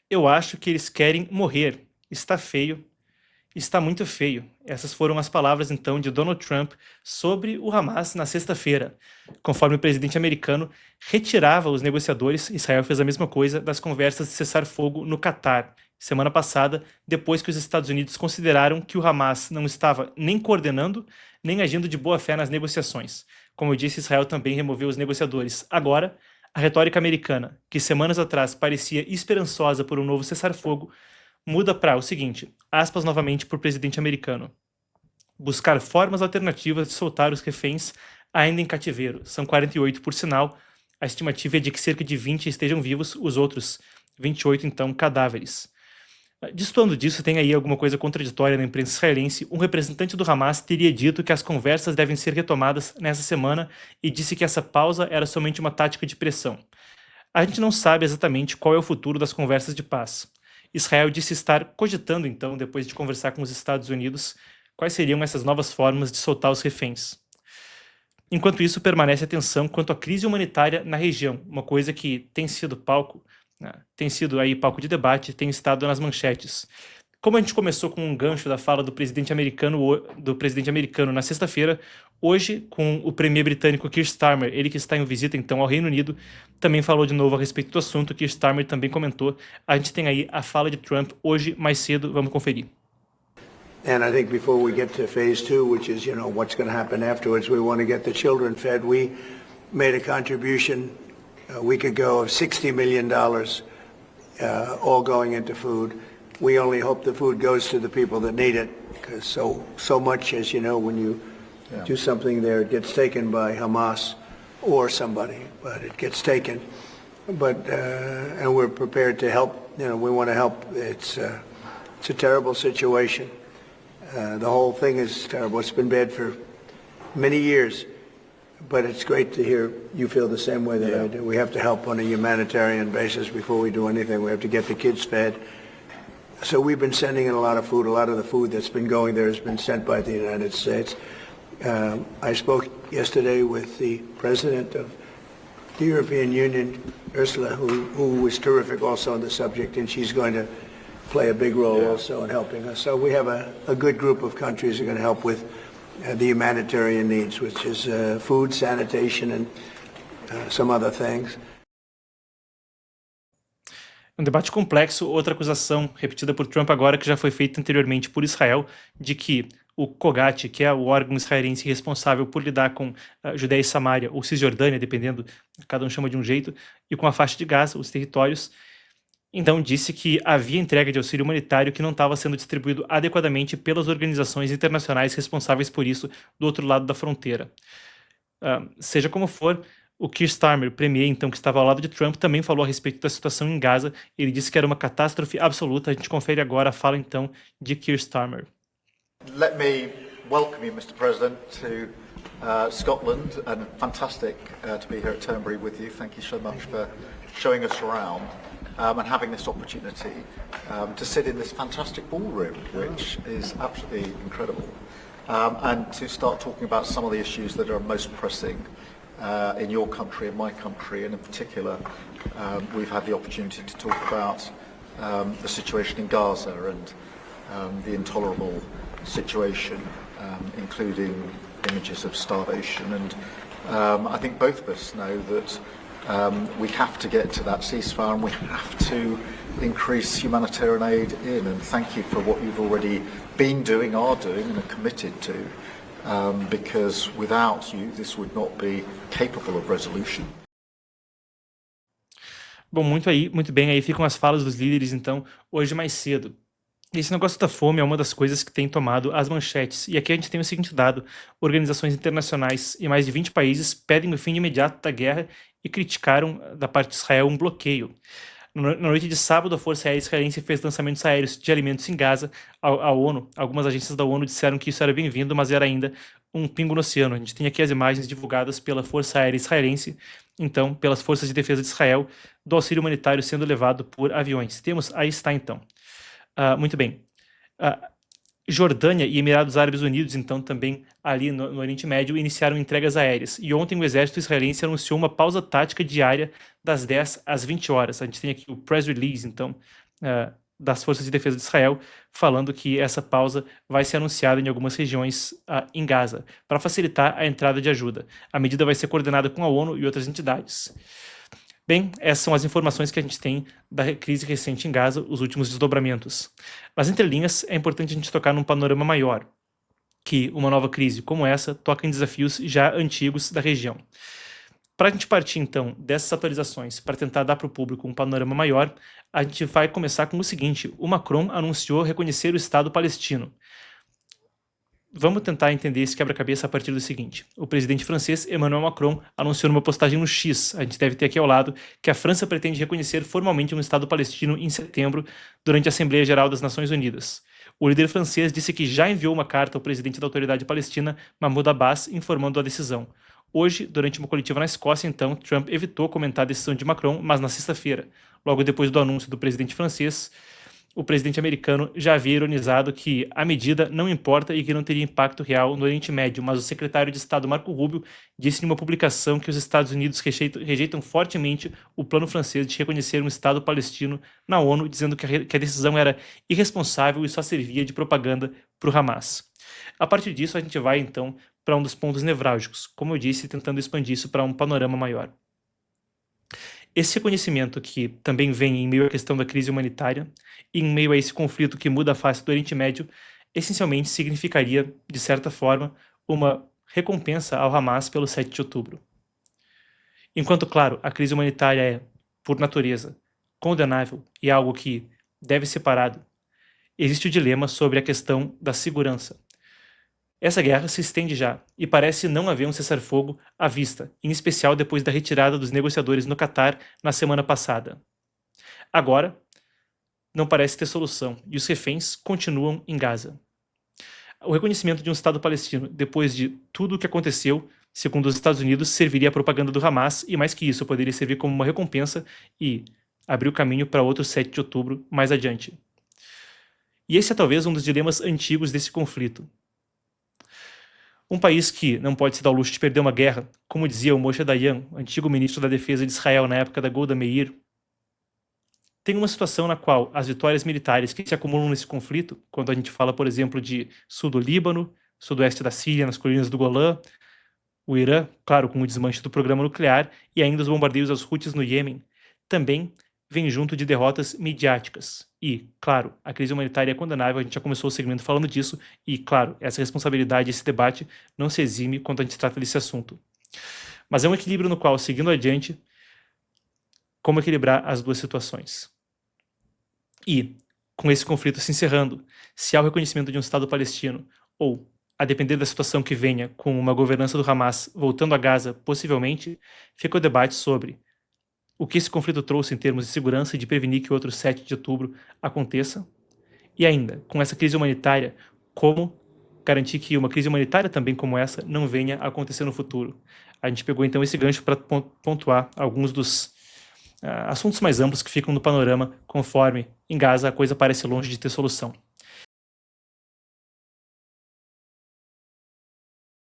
Eu acho que eles querem morrer. Está feio. Está muito feio. Essas foram as palavras, então, de Donald Trump sobre o Hamas na sexta-feira. Conforme o presidente americano retirava os negociadores, Israel fez a mesma coisa das conversas de cessar-fogo no Catar, semana passada, depois que os Estados Unidos consideraram que o Hamas não estava nem coordenando, nem agindo de boa fé nas negociações. Como eu disse, Israel também removeu os negociadores. Agora, a retórica americana, que semanas atrás parecia esperançosa por um novo cessar-fogo, muda para o seguinte, aspas novamente para o presidente americano. Buscar formas alternativas de soltar os reféns ainda em cativeiro. São 48 por sinal. A estimativa é de que cerca de 20 estejam vivos, os outros 28 então cadáveres. Destoando disso, tem aí alguma coisa contraditória na imprensa israelense. Um representante do Hamas teria dito que as conversas devem ser retomadas nessa semana e disse que essa pausa era somente uma tática de pressão. A gente não sabe exatamente qual é o futuro das conversas de paz. Israel disse estar cogitando, então, depois de conversar com os Estados Unidos, quais seriam essas novas formas de soltar os reféns. Enquanto isso, permanece a tensão quanto à crise humanitária na região, uma coisa que tem sido palco, né, tem sido aí palco de debate, tem estado nas manchetes. Como a gente começou com um gancho da fala do presidente americano na sexta-feira, hoje, com o premier britânico Keir Starmer, ele que está em visita então ao Reino Unido, também falou de novo a respeito do assunto. Keir Starmer também comentou. A gente tem aí a fala de Trump hoje mais cedo, vamos conferir. And I think before we get to phase two, which is, what's going to happen afterwards, we want to get the children fed. We made a contribution a week ago of $60 million, all going into food. We only hope the food goes to the people that need it, because so much, as you know, when you do something there, it gets taken by Hamas or somebody, but it gets taken. But and we're prepared to help. We want to help. It's a terrible situation. The whole thing is terrible. It's been bad for many years, but it's great to hear you feel the same way that I do. We have to help on a humanitarian basis before we do anything. We have to get the kids fed. So we've been sending in a lot of food. A lot of the food that's been going there has been sent by the United States. I spoke yesterday with the president of the European Union, Ursula, who was terrific also on the subject, and she's going to play a big role also in helping us. So we have a good group of countries that are going to help with the humanitarian needs, which is food, sanitation, and some other things. Um debate complexo, outra acusação repetida por Trump agora, que já foi feita anteriormente por Israel, de que o COGAT, que é o órgão israelense responsável por lidar com a Judéia e Samária, ou Cisjordânia, dependendo, cada um chama de um jeito, e com a faixa de Gaza, os territórios, então disse que havia entrega de auxílio humanitário que não estava sendo distribuído adequadamente pelas organizações internacionais responsáveis por isso do outro lado da fronteira. Seja como for, o Keir Starmer, premier, então, que estava ao lado de Trump, também falou a respeito da situação em Gaza. Ele disse que era uma catástrofe absoluta. A gente confere agora a fala, então, de Keir Starmer. Let me welcome you, Mr. President, to Scotland, and fantastic to be here at Turnberry with you. Thank you so much for showing us around and having this opportunity to sit in this fantastic ballroom, which is absolutely incredible, and to start talking about some of the issues that are most pressing in your country and my country, and in particular, we've had the opportunity to talk about the situation in Gaza and the intolerable situation, including images of starvation. And I think both of us know that we have to get to that ceasefire, and we have to increase humanitarian aid in. And thank you for what you've already been doing, are doing, and are committed to. Because without you, this would not be capable of resolution. Bom, muito bem, aí ficam as falas dos líderes, então, hoje mais cedo. Esse negócio da fome é uma das coisas que tem tomado as manchetes. E aqui a gente tem o seguinte dado: organizações internacionais e mais de 20 países pedem o fim imediato da guerra e criticaram, da parte de Israel, um bloqueio. Na noite de sábado, a Força Aérea Israelense fez lançamentos aéreos de alimentos em Gaza. A ONU, algumas agências da ONU disseram que isso era bem-vindo, mas era ainda um pingo no oceano. A gente tem aqui as imagens divulgadas pela Força Aérea Israelense, então, pelas Forças de Defesa de Israel, do auxílio humanitário sendo levado por aviões. Aí está então. Muito bem. Jordânia e Emirados Árabes Unidos, então, também ali no Oriente Médio, iniciaram entregas aéreas. E ontem o exército israelense anunciou uma pausa tática diária das 10 às 20 horas. A gente tem aqui o press release, então, das Forças de Defesa de Israel, falando que essa pausa vai ser anunciada em algumas regiões em Gaza, para facilitar a entrada de ajuda. A medida vai ser coordenada com a ONU e outras entidades. Bem, essas são as informações que a gente tem da crise recente em Gaza, os últimos desdobramentos. Nas entrelinhas, é importante a gente tocar num panorama maior, que uma nova crise como essa toca em desafios já antigos da região. Para a gente partir, então, dessas atualizações para tentar dar para o público um panorama maior, a gente vai começar com o seguinte: o Macron anunciou reconhecer o Estado palestino. Vamos tentar entender esse quebra-cabeça a partir do seguinte. O presidente francês Emmanuel Macron anunciou numa postagem no X, a gente deve ter aqui ao lado, que a França pretende reconhecer formalmente um Estado palestino em setembro, durante a Assembleia Geral das Nações Unidas. O líder francês disse que já enviou uma carta ao presidente da Autoridade Palestina, Mahmoud Abbas, informando a decisão. Hoje, durante uma coletiva na Escócia, então, Trump evitou comentar a decisão de Macron, mas na sexta-feira, logo depois do anúncio do presidente francês, o presidente americano já havia ironizado que a medida não importa e que não teria impacto real no Oriente Médio, mas o secretário de Estado Marco Rubio disse em uma publicação que os Estados Unidos rejeitam fortemente o plano francês de reconhecer um Estado palestino na ONU, dizendo que a decisão era irresponsável e só servia de propaganda para o Hamas. A partir disso, a gente vai, então, para um dos pontos nevrálgicos, como eu disse, tentando expandir isso para um panorama maior. Esse reconhecimento que também vem em meio à questão da crise humanitária e em meio a esse conflito que muda a face do Oriente Médio, essencialmente significaria, de certa forma, uma recompensa ao Hamas pelo 7 de outubro. Enquanto, claro, a crise humanitária é, por natureza, condenável e algo que deve ser parado, existe o dilema sobre a questão da segurança. Essa guerra se estende já, e parece não haver um cessar-fogo à vista, em especial depois da retirada dos negociadores no Catar na semana passada. Agora, não parece ter solução, e os reféns continuam em Gaza. O reconhecimento de um Estado palestino, depois de tudo o que aconteceu, segundo os Estados Unidos, serviria à propaganda do Hamas, e mais que isso, poderia servir como uma recompensa e abrir o caminho para outro 7 de outubro mais adiante. E esse é talvez um dos dilemas antigos desse conflito. Um país que não pode se dar o luxo de perder uma guerra, como dizia o Moshe Dayan, antigo ministro da Defesa de Israel na época da Golda Meir, tem uma situação na qual as vitórias militares que se acumulam nesse conflito, quando a gente fala, por exemplo, de sul do Líbano, sudoeste da Síria, nas colinas do Golã, o Irã, claro, com o desmanche do programa nuclear, e ainda os bombardeios aos Houthis no Iêmen, também vem junto de derrotas midiáticas. E, claro, a crise humanitária é condenável, a gente já começou o segmento falando disso, e, claro, essa responsabilidade, esse debate não se exime quando a gente trata desse assunto. Mas é um equilíbrio no qual, seguindo adiante, como equilibrar as duas situações. E, com esse conflito se encerrando, se há o reconhecimento de um Estado palestino, ou, a depender da situação que venha, com uma governança do Hamas voltando a Gaza, possivelmente, fica o debate sobre o que esse conflito trouxe em termos de segurança e de prevenir que outro 7 de outubro aconteça. E ainda, com essa crise humanitária, como garantir que uma crise humanitária também como essa não venha a acontecer no futuro. A gente pegou então esse gancho para pontuar alguns dos assuntos mais amplos que ficam no panorama conforme em Gaza a coisa parece longe de ter solução.